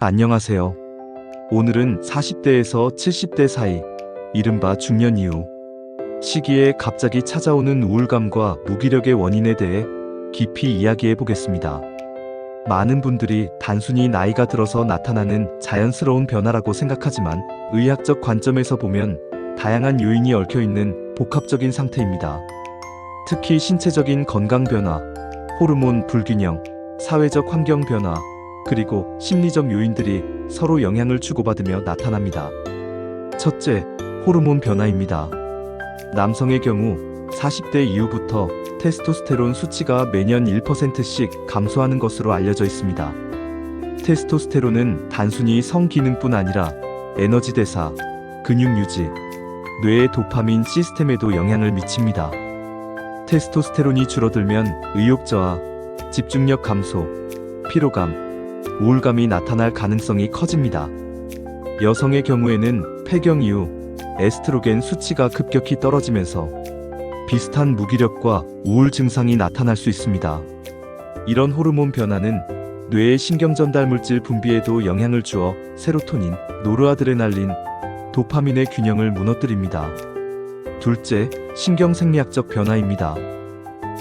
안녕하세요. 오늘은 40대에서 70대 사이, 이른바 중년 이후 시기에 갑자기 찾아오는 우울감과 무기력의 원인에 대해 깊이 이야기해 보겠습니다. 많은 분들이 단순히 나이가 들어서 나타나는 자연스러운 변화라고 생각하지만 의학적 관점에서 보면 다양한 요인이 얽혀 있는 복합적인 상태입니다. 특히 신체적인 건강 변화, 호르몬 불균형, 사회적 환경 변화, 그리고 심리적 요인들이 서로 영향을 주고받으며 나타납니다. 첫째, 호르몬 변화입니다. 남성의 경우 40대 이후부터 테스토스테론 수치가 매년 1%씩 감소하는 것으로 알려져 있습니다. 테스토스테론은 단순히 성기능뿐 아니라 에너지 대사, 근육 유지, 뇌의 도파민 시스템에도 영향을 미칩니다. 테스토스테론이 줄어들면 의욕 저하, 집중력 감소, 피로감, 우울감이 나타날 가능성이 커집니다. 여성의 경우에는 폐경 이후 에스트로겐 수치가 급격히 떨어지면서 비슷한 무기력과 우울 증상이 나타날 수 있습니다. 이런 호르몬 변화는 뇌의 신경전달 물질 분비에도 영향을 주어 세로토닌, 노르아드레날린, 도파민의 균형을 무너뜨립니다. 둘째, 신경생리학적 변화입니다.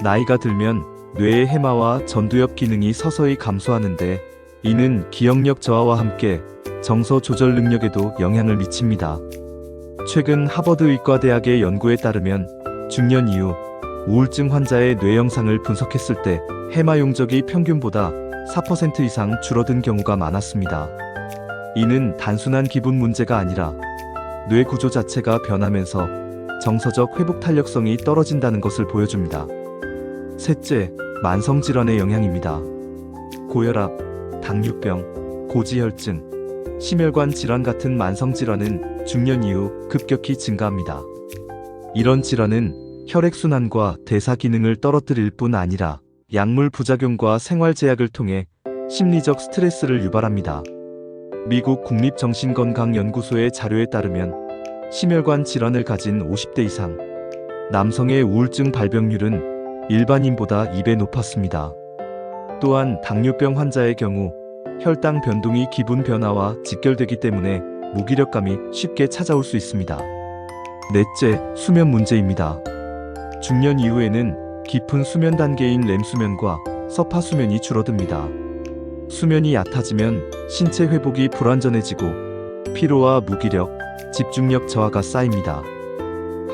나이가 들면 뇌의 해마와 전두엽 기능이 서서히 감소하는데 이는 기억력 저하와 함께 정서 조절 능력에도 영향을 미칩니다. 최근 하버드 의과대학의 연구에 따르면 중년 이후 우울증 환자의 뇌 영상을 분석했을 때 해마 용적이 평균보다 4% 이상 줄어든 경우가 많았습니다. 이는 단순한 기분 문제가 아니라 뇌 구조 자체가 변하면서 정서적 회복 탄력성이 떨어진다는 것을 보여줍니다. 셋째, 만성질환의 영향입니다. 고혈압, 당뇨병, 고지혈증, 심혈관 질환 같은 만성질환은 중년 이후 급격히 증가합니다. 이런 질환은 혈액순환과 대사 기능을 떨어뜨릴 뿐 아니라 약물 부작용과 생활제약을 통해 심리적 스트레스를 유발합니다. 미국 국립정신건강연구소의 자료에 따르면 심혈관 질환을 가진 50대 이상 남성의 우울증 발병률은 일반인보다 2배 높았습니다. 또한 당뇨병 환자의 경우 혈당 변동이 기분 변화와 직결되기 때문에 무기력감이 쉽게 찾아올 수 있습니다. 넷째, 수면 문제입니다. 중년 이후에는 깊은 수면 단계인 렘수면과 서파수면이 줄어듭니다. 수면이 얕아지면 신체 회복이 불완전해지고 피로와 무기력, 집중력 저하가 쌓입니다.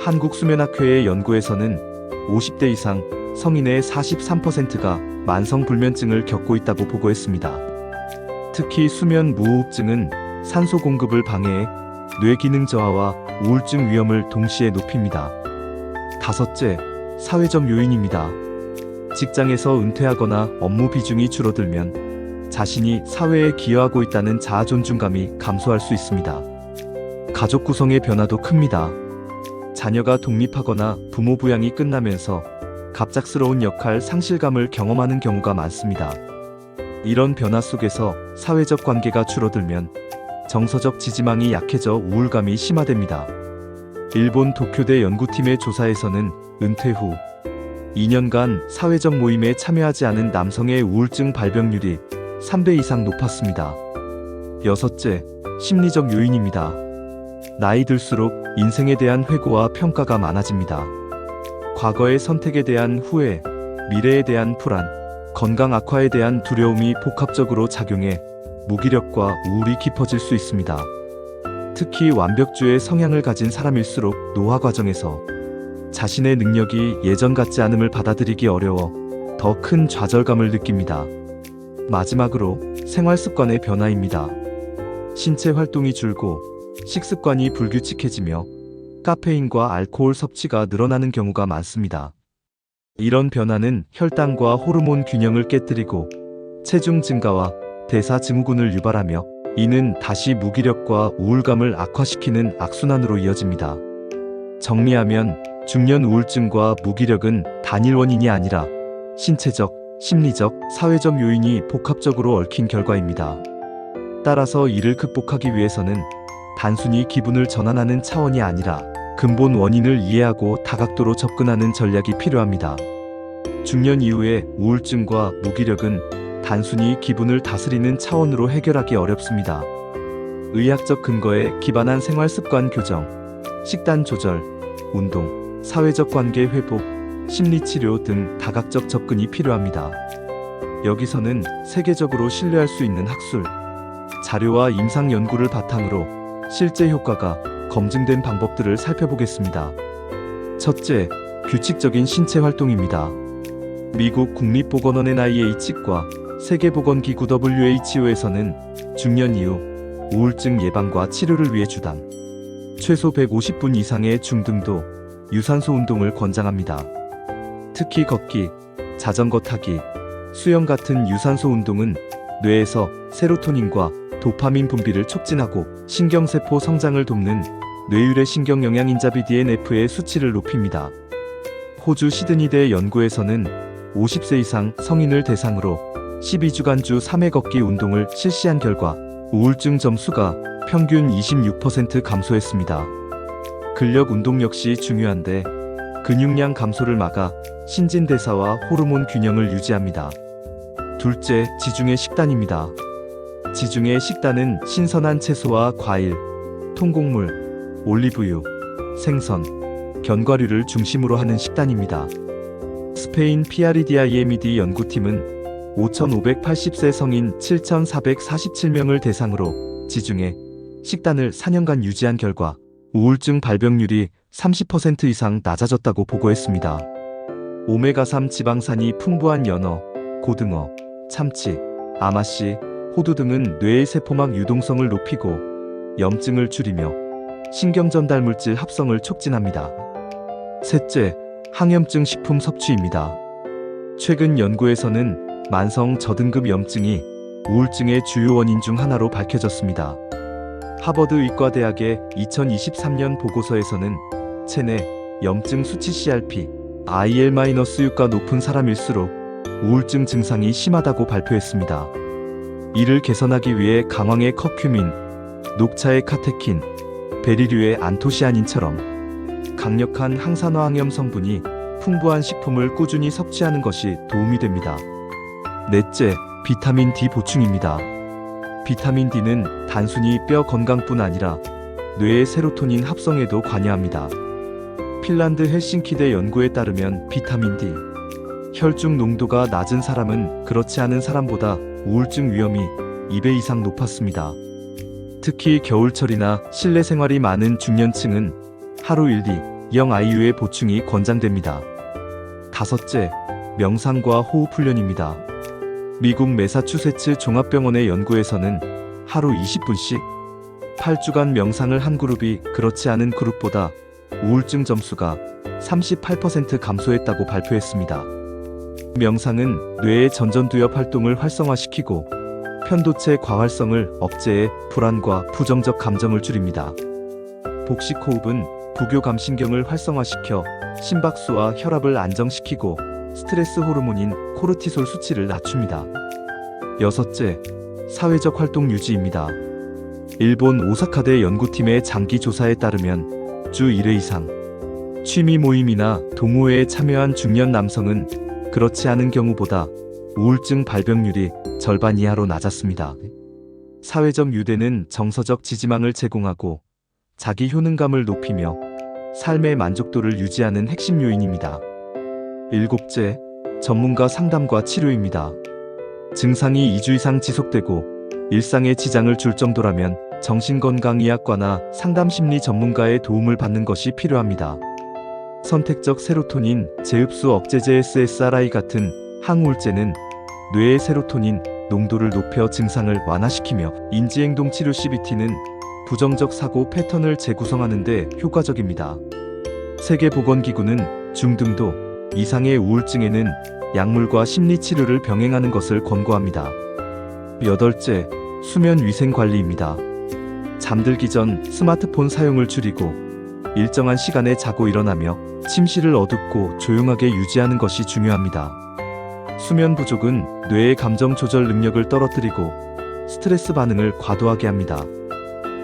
한국수면학회의 연구에서는 50대 이상 성인의 43%가 만성불면증을 겪고 있다고 보고했습니다. 특히 수면 무호흡증은 산소 공급을 방해해 뇌 기능 저하와 우울증 위험을 동시에 높입니다. 다섯째, 사회적 요인입니다. 직장에서 은퇴하거나 업무 비중이 줄어들면 자신이 사회에 기여하고 있다는 자아 존중감이 감소할 수 있습니다. 가족 구성의 변화도 큽니다. 자녀가 독립하거나 부모 부양이 끝나면서 갑작스러운 역할 상실감을 경험하는 경우가 많습니다. 이런 변화 속에서 사회적 관계가 줄어들면 정서적 지지망이 약해져 우울감이 심화됩니다. 일본 도쿄대 연구팀의 조사에서는 은퇴 후 2년간 사회적 모임에 참여하지 않은 남성의 우울증 발병률이 3배 이상 높았습니다. 여섯째, 심리적 요인입니다. 나이 들수록 인생에 대한 회고와 평가가 많아집니다. 과거의 선택에 대한 후회, 미래에 대한 불안, 건강 악화에 대한 두려움이 복합적으로 작용해 무기력과 우울이 깊어질 수 있습니다. 특히 완벽주의 성향을 가진 사람일수록 노화 과정에서 자신의 능력이 예전 같지 않음을 받아들이기 어려워 더 큰 좌절감을 느낍니다. 마지막으로 생활 습관의 변화입니다. 신체 활동이 줄고 식습관이 불규칙해지며 카페인과 알코올 섭취가 늘어나는 경우가 많습니다. 이런 변화는 혈당과 호르몬 균형을 깨뜨리고 체중 증가와 대사 증후군을 유발하며 이는 다시 무기력과 우울감을 악화시키는 악순환으로 이어집니다. 정리하면 중년 우울증과 무기력은 단일 원인이 아니라 신체적, 심리적, 사회적 요인이 복합적으로 얽힌 결과입니다. 따라서 이를 극복하기 위해서는 단순히 기분을 전환하는 차원이 아니라 근본 원인을 이해하고 다각도로 접근하는 전략이 필요합니다. 중년 이후의 우울증과 무기력은 단순히 기분을 다스리는 차원으로 해결하기 어렵습니다. 의학적 근거에 기반한 생활 습관 교정, 식단 조절, 운동, 사회적 관계 회복, 심리치료 등 다각적 접근이 필요합니다. 여기서는 세계적으로 신뢰할 수 있는 학술, 자료와 임상 연구를 바탕으로 실제 효과가 검증된 방법들을 살펴보겠습니다. 첫째, 규칙적인 신체 활동입니다. 미국 국립보건원 NIH과 세계보건기구 WHO에서는 중년 이후 우울증 예방과 치료를 위해 주당 최소 150분 이상의 중등도 유산소 운동을 권장합니다. 특히 걷기, 자전거 타기, 수영 같은 유산소 운동은 뇌에서 세로토닌과 도파민 분비를 촉진하고 신경세포 성장을 돕는 뇌율의 신경영양인자 BDNF의 수치를 높입니다. 호주 시드니대 연구에서는 50세 이상 성인을 대상으로 12주간 주 3회 걷기 운동을 실시한 결과 우울증 점수가 평균 26% 감소했습니다. 근력 운동 역시 중요한데 근육량 감소를 막아 신진대사와 호르몬 균형을 유지합니다. 둘째, 지중해 식단입니다. 지중해 식단은 신선한 채소와 과일, 통곡물, 올리브유, 생선, 견과류를 중심으로 하는 식단입니다. 스페인 PREDIMED 연구팀은 5,580세 성인 7,447명을 대상으로 지중해 식단을 4년간 유지한 결과 우울증 발병률이 30% 이상 낮아졌다고 보고했습니다. 오메가3 지방산이 풍부한 연어, 고등어, 참치, 아마씨, 호두 등은 뇌의 세포막 유동성을 높이고 염증을 줄이며 신경전달물질 합성을 촉진합니다. 셋째, 항염증 식품 섭취입니다. 최근 연구에서는 만성 저등급 염증이 우울증의 주요 원인 중 하나로 밝혀졌습니다. 하버드 의과대학의 2023년 보고서에서는 체내 염증 수치 CRP, IL-6가 높은 사람일수록 우울증 증상이 심하다고 발표했습니다. 이를 개선하기 위해 강황의 커큐민, 녹차의 카테킨, 베리류의 안토시아닌처럼 강력한 항산화 항염 성분이 풍부한 식품을 꾸준히 섭취하는 것이 도움이 됩니다. 넷째, 비타민 D 보충입니다. 비타민 D는 단순히 뼈 건강뿐 아니라 뇌의 세로토닌 합성에도 관여합니다. 핀란드 헬싱키대 연구에 따르면 비타민 D 혈중 농도가 낮은 사람은 그렇지 않은 사람보다 우울증 위험이 2배 이상 높았습니다. 특히 겨울철이나 실내 생활이 많은 중년층은 하루 1-2-0 보충이 권장됩니다. 다섯째, 명상과 호흡 훈련입니다. 미국 매사추세츠 종합병원의 연구에서는 하루 20분씩 8주간 명상을 한 그룹이 그렇지 않은 그룹보다 우울증 점수가 38% 감소했다고 발표했습니다. 명상은 뇌의 전전두엽 활동을 활성화시키고 편도체 과활성을 억제해 불안과 부정적 감정을 줄입니다. 복식호흡은 부교감신경을 활성화시켜 심박수와 혈압을 안정시키고 스트레스 호르몬인 코르티솔 수치를 낮춥니다. 여섯째, 사회적 활동 유지입니다. 일본 오사카대 연구팀의 장기 조사에 따르면 주 1회 이상 취미 모임이나 동호회에 참여한 중년 남성은 그렇지 않은 경우보다 우울증 발병률이 절반 이하로 낮았습니다. 사회적 유대는 정서적 지지망을 제공하고 자기 효능감을 높이며 삶의 만족도를 유지하는 핵심 요인입니다. 일곱째, 전문가 상담과 치료입니다. 증상이 2주 이상 지속되고 일상에 지장을 줄 정도라면 정신건강의학과나 상담심리 전문가의 도움을 받는 것이 필요합니다. 선택적 세로토닌 재흡수 억제제 SSRI 같은 항우울제는 뇌의 세로토닌 농도를 높여 증상을 완화시키며 인지행동 치료 CBT는 부정적 사고 패턴을 재구성하는 데 효과적입니다. 세계보건기구는 중등도 이상의 우울증에는 약물과 심리치료를 병행하는 것을 권고합니다. 여덟째, 수면 위생 관리입니다. 잠들기 전 스마트폰 사용을 줄이고 일정한 시간에 자고 일어나며 침실을 어둡고 조용하게 유지하는 것이 중요합니다. 수면 부족은 뇌의 감정 조절 능력을 떨어뜨리고 스트레스 반응을 과도하게 합니다.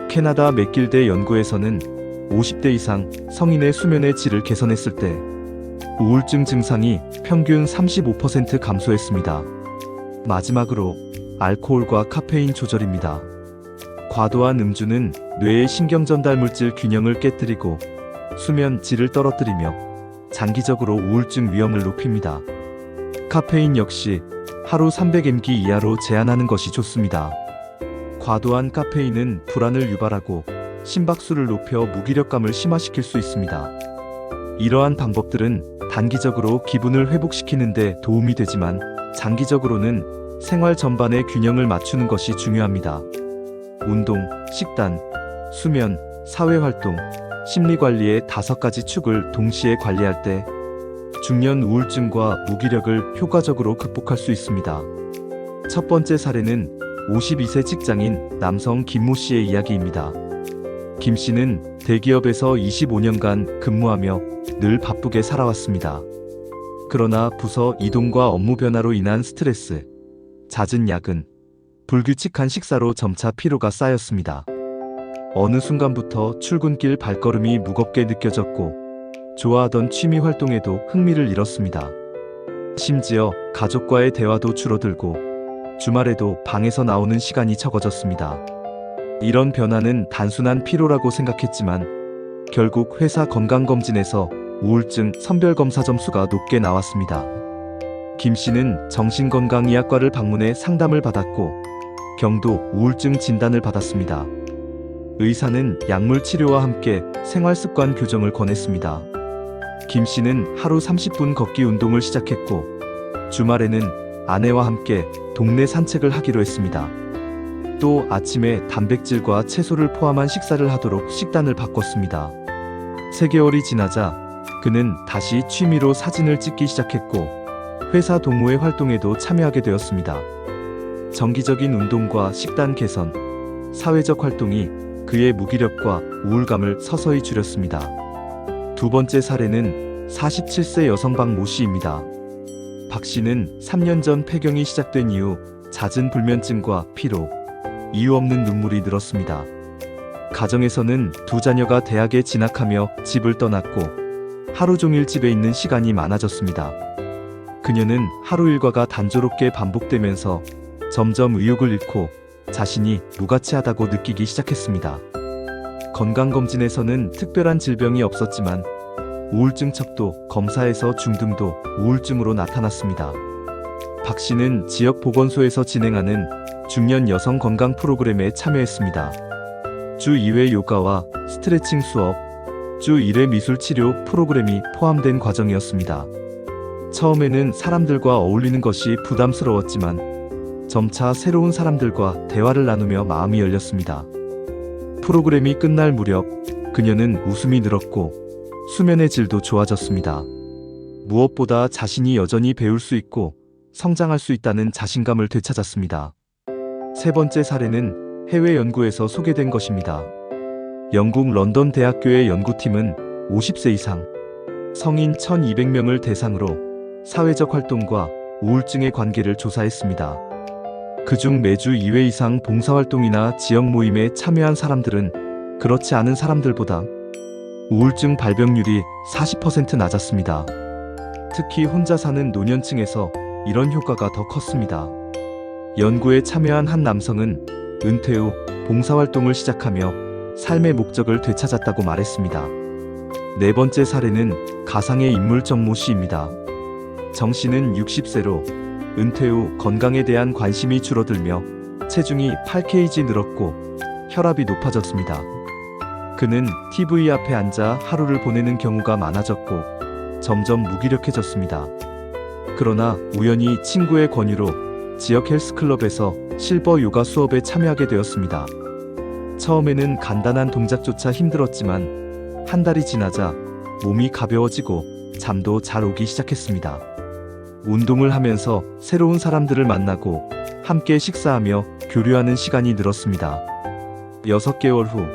캐나다 맥길대 연구에서는 50대 이상 성인의 수면의 질을 개선했을 때 우울증 증상이 평균 35% 감소했습니다. 마지막으로 알코올과 카페인 조절입니다. 과도한 음주는 뇌의 신경전달물질 균형을 깨뜨리고 수면 질을 떨어뜨리며 장기적으로 우울증 위험을 높입니다. 카페인 역시 하루 300mg 이하로 제한하는 것이 좋습니다. 과도한 카페인은 불안을 유발하고 심박수를 높여 무기력감을 심화시킬 수 있습니다. 이러한 방법들은 단기적으로 기분을 회복시키는 데 도움이 되지만 장기적으로는 생활 전반의 균형을 맞추는 것이 중요합니다. 운동, 식단, 수면, 사회활동, 심리관리의 5가지 축을 동시에 관리할 때 중년 우울증과 무기력을 효과적으로 극복할 수 있습니다. 첫 번째 사례는 52세 직장인 남성 김모 씨의 이야기입니다. 김 씨는 대기업에서 25년간 근무하며 늘 바쁘게 살아왔습니다. 그러나 부서 이동과 업무 변화로 인한 스트레스, 잦은 야근, 불규칙한 식사로 점차 피로가 쌓였습니다. 어느 순간부터 출근길 발걸음이 무겁게 느껴졌고 좋아하던 취미 활동에도 흥미를 잃었습니다. 심지어 가족과의 대화도 줄어들고 주말에도 방에서 나오는 시간이 적어졌습니다. 이런 변화는 단순한 피로라고 생각했지만 결국 회사 건강검진에서 우울증 선별검사 점수가 높게 나왔습니다. 김 씨는 정신건강의학과를 방문해 상담을 받았고 경도 우울증 진단을 받았습니다. 의사는 약물 치료와 함께 생활습관 교정을 권했습니다. 김 씨는 하루 30분 걷기 운동을 시작했고 주말에는 아내와 함께 동네 산책을 하기로 했습니다. 또 아침에 단백질과 채소를 포함한 식사를 하도록 식단을 바꿨습니다. 3개월이 지나자 그는 다시 취미로 사진을 찍기 시작했고 회사 동호회 활동에도 참여하게 되었습니다. 정기적인 운동과 식단 개선, 사회적 활동이 그의 무기력과 우울감을 서서히 줄였습니다. 두 번째 사례는 47세 여성 박모 씨입니다. 박 씨는 3년 전 폐경이 시작된 이후 잦은 불면증과 피로, 이유 없는 눈물이 늘었습니다. 가정에서는 2 자녀가 대학에 진학하며 집을 떠났고 하루 종일 집에 있는 시간이 많아졌습니다. 그녀는 하루 일과가 단조롭게 반복되면서 점점 의욕을 잃고 자신이 무가치하다고 느끼기 시작했습니다. 건강검진에서는 특별한 질병이 없었지만 우울증 척도 검사에서 중등도 우울증으로 나타났습니다. 박 씨는 지역 보건소에서 진행하는 중년 여성 건강 프로그램에 참여했습니다. 주 2회 요가와 스트레칭 수업, 주 1회 미술 치료 프로그램이 포함된 과정이었습니다. 처음에는 사람들과 어울리는 것이 부담스러웠지만 점차 새로운 사람들과 대화를 나누며 마음이 열렸습니다. 프로그램이 끝날 무렵 그녀는 웃음이 늘었고 수면의 질도 좋아졌습니다. 무엇보다 자신이 여전히 배울 수 있고 성장할 수 있다는 자신감을 되찾았습니다. 세 번째 사례는 해외 연구에서 소개된 것입니다. 영국 런던 대학교의 연구팀은 50세 이상 성인 1200명을 대상으로 사회적 활동과 우울증의 관계를 조사했습니다. 그중 매주 2회 이상 봉사활동이나 지역 모임에 참여한 사람들은 그렇지 않은 사람들보다 우울증 발병률이 40% 낮았습니다. 특히 혼자 사는 노년층에서 이런 효과가 더 컸습니다. 연구에 참여한 한 남성은 은퇴 후 봉사활동을 시작하며 삶의 목적을 되찾았다고 말했습니다. 네 번째 사례는 가상의 인물 정모 씨입니다. 정 씨는 60세로 은퇴 후 건강에 대한 관심이 줄어들며 체중이 8kg 늘었고 혈압이 높아졌습니다. 그는 TV 앞에 앉아 하루를 보내는 경우가 많아졌고 점점 무기력해졌습니다. 그러나 우연히 친구의 권유로 지역 헬스클럽에서 실버 요가 수업에 참여하게 되었습니다. 처음에는 간단한 동작조차 힘들었지만 한 달이 지나자 몸이 가벼워지고 잠도 잘 오기 시작했습니다. 운동을 하면서 새로운 사람들을 만나고 함께 식사하며 교류하는 시간이 늘었습니다. 6개월 후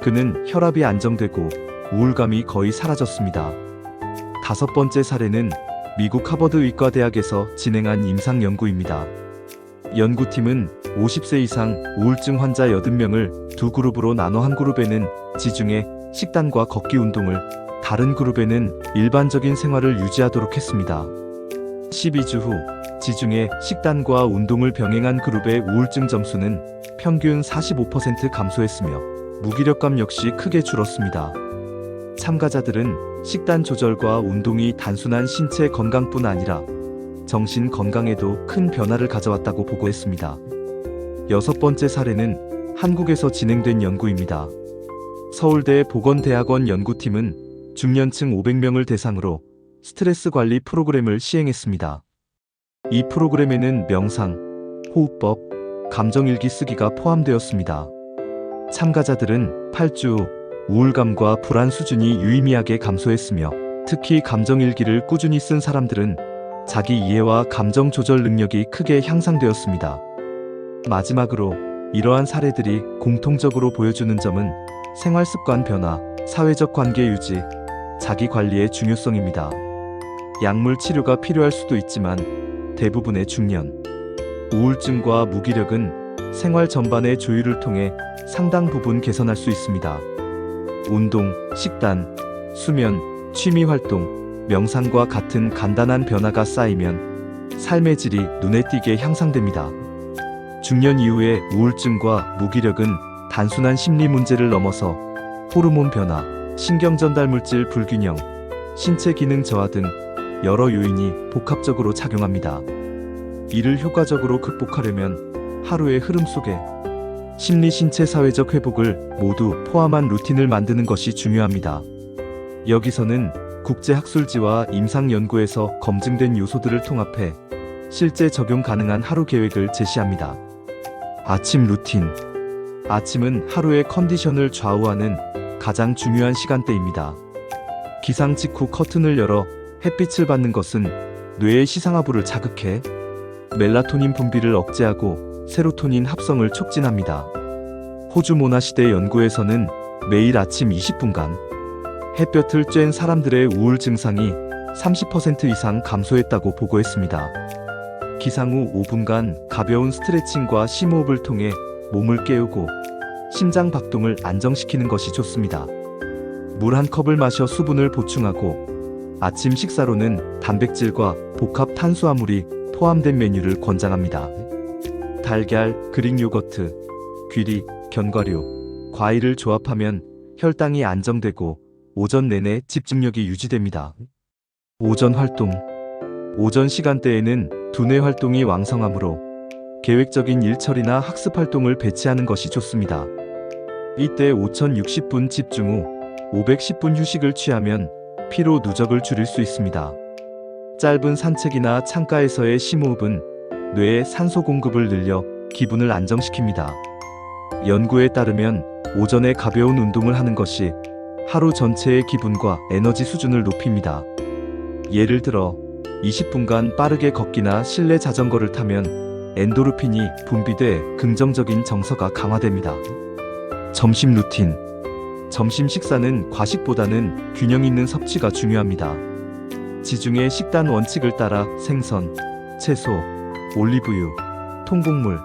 그는 혈압이 안정되고 우울감이 거의 사라졌습니다. 다섯 번째 사례는 미국 하버드 의과대학에서 진행한 임상 연구입니다. 연구팀은 50세 이상 우울증 환자 80명을 두 그룹으로 나눠 한 그룹에는 지중해 식단과 걷기 운동을, 다른 그룹에는 일반적인 생활을 유지하도록 했습니다. 12주 후 지중해 식단과 운동을 병행한 그룹의 우울증 점수는 평균 45% 감소했으며 무기력감 역시 크게 줄었습니다. 참가자들은 식단 조절과 운동이 단순한 신체 건강뿐 아니라 정신 건강에도 큰 변화를 가져왔다고 보고했습니다. 여섯 번째 사례는 한국에서 진행된 연구입니다. 서울대 보건대학원 연구팀은 중년층 500명을 대상으로 스트레스 관리 프로그램을 시행했습니다. 이 프로그램에는 명상, 호흡법, 감정일기 쓰기가 포함되었습니다. 참가자들은 8주 우울감과 불안 수준이 유의미하게 감소했으며 특히 감정일기를 꾸준히 쓴 사람들은 자기 이해와 감정 조절 능력이 크게 향상되었습니다. 마지막으로 이러한 사례들이 공통적으로 보여주는 점은 생활습관 변화, 사회적 관계 유지, 자기 관리의 중요성입니다. 약물 치료가 필요할 수도 있지만 대부분의 중년 우울증과 무기력은 생활 전반의 조율을 통해 상당 부분 개선할 수 있습니다. 운동, 식단, 수면, 취미 활동, 명상과 같은 간단한 변화가 쌓이면 삶의 질이 눈에 띄게 향상됩니다. 중년 이후의 우울증과 무기력은 단순한 심리 문제를 넘어서 호르몬 변화, 신경 전달 물질 불균형, 신체 기능 저하 등 여러 요인이 복합적으로 작용합니다. 이를 효과적으로 극복하려면 하루의 흐름 속에 심리, 신체, 사회적 회복을 모두 포함한 루틴을 만드는 것이 중요합니다. 여기서는 국제학술지와 임상연구에서 검증된 요소들을 통합해 실제 적용 가능한 하루 계획을 제시합니다. 아침 루틴. 아침은 하루의 컨디션을 좌우하는 가장 중요한 시간대입니다. 기상 직후 커튼을 열어 햇빛을 받는 것은 뇌의 시상하부를 자극해 멜라토닌 분비를 억제하고 세로토닌 합성을 촉진합니다. 호주 모나시대 연구에서는 매일 아침 20분간 햇볕을 쬐은 사람들의 우울 증상이 30% 이상 감소했다고 보고했습니다. 기상 후 5분간 가벼운 스트레칭과 심호흡을 통해 몸을 깨우고 심장 박동을 안정시키는 것이 좋습니다. 물 한 컵을 마셔 수분을 보충하고 아침 식사로는 단백질과 복합 탄수화물이 포함된 메뉴를 권장합니다. 달걀, 그릭 요거트, 귀리, 견과류, 과일을 조합하면 혈당이 안정되고 오전 내내 집중력이 유지됩니다. 오전 활동. 오전 시간대에는 두뇌 활동이 왕성하므로 계획적인 일 처리나 학습 활동을 배치하는 것이 좋습니다. 이때 5060분 집중 후 510분 휴식을 취하면 피로 누적을 줄일 수 있습니다. 짧은 산책이나 창가에서의 심호흡은 뇌에 산소 공급을 늘려 기분을 안정시킵니다. 연구에 따르면 오전에 가벼운 운동을 하는 것이 하루 전체의 기분과 에너지 수준을 높입니다. 예를 들어 20분간 빠르게 걷기나 실내 자전거를 타면 엔도르핀이 분비돼 긍정적인 정서가 강화됩니다. 점심 루틴. 점심 식사는 과식보다는 균형 있는 섭취가 중요합니다. 지중해 식단 원칙을 따라 생선, 채소, 올리브유, 통곡물,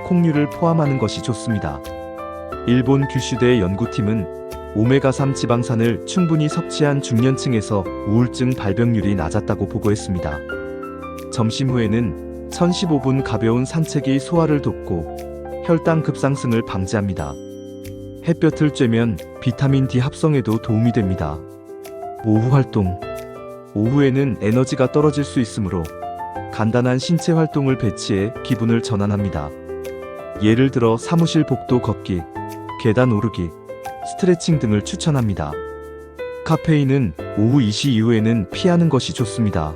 콩류를 포함하는 것이 좋습니다. 일본 규슈대 연구팀은 오메가3 지방산을 충분히 섭취한 중년층에서 우울증 발병률이 낮았다고 보고했습니다. 점심 후에는 1015분 가벼운 산책이 소화를 돕고 혈당 급상승을 방지합니다. 햇볕을 쬐면 비타민 D 합성에도 도움이 됩니다. 오후 활동. 오후에는 에너지가 떨어질 수 있으므로 간단한 신체 활동을 배치해 기분을 전환합니다. 예를 들어 사무실 복도 걷기, 계단 오르기, 스트레칭 등을 추천합니다. 카페인은 오후 2시 이후에는 피하는 것이 좋습니다.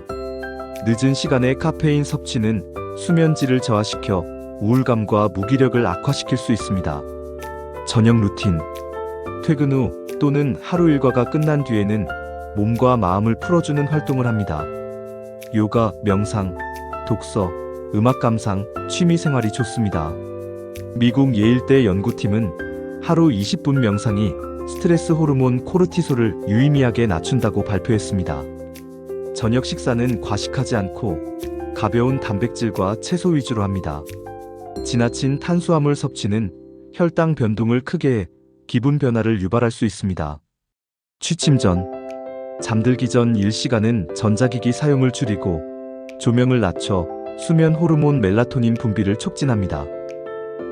늦은 시간의 카페인 섭취는 수면질을 저하시켜 우울감과 무기력을 악화시킬 수 있습니다. 저녁 루틴. 퇴근 후 또는 하루 일과가 끝난 뒤에는 몸과 마음을 풀어주는 활동을 합니다. 요가, 명상, 독서, 음악 감상, 취미 생활이 좋습니다. 미국 예일대 연구팀은 하루 20분 명상이 스트레스 호르몬 코르티솔을 유의미하게 낮춘다고 발표했습니다. 저녁 식사는 과식하지 않고 가벼운 단백질과 채소 위주로 합니다. 지나친 탄수화물 섭취는 혈당 변동을 크게 해 기분 변화를 유발할 수 있습니다. 취침 전. 잠들기 전 1시간은 전자기기 사용을 줄이고 조명을 낮춰 수면 호르몬 멜라토닌 분비를 촉진합니다.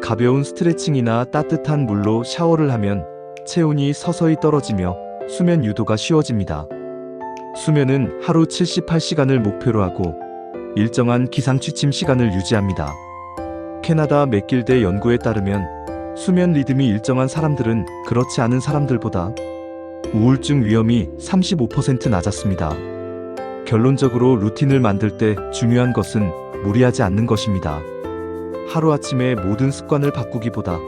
가벼운 스트레칭이나 따뜻한 물로 샤워를 하면 체온이 서서히 떨어지며 수면 유도가 쉬워집니다. 수면은 하루 78시간을 목표로 하고 일정한 기상 취침 시간을 유지합니다. 캐나다 맥길대 연구에 따르면 수면 리듬이 일정한 사람들은 그렇지 않은 사람들보다 우울증 위험이 35% 낮았습니다. 결론적으로 루틴을 만들 때 중요한 것은 무리하지 않는 것입니다. 하루아침에 모든 습관을 바꾸기보다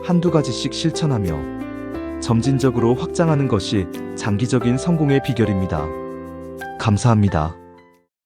한두 가지씩 실천하며 점진적으로 확장하는 것이 장기적인 성공의 비결입니다. 감사합니다.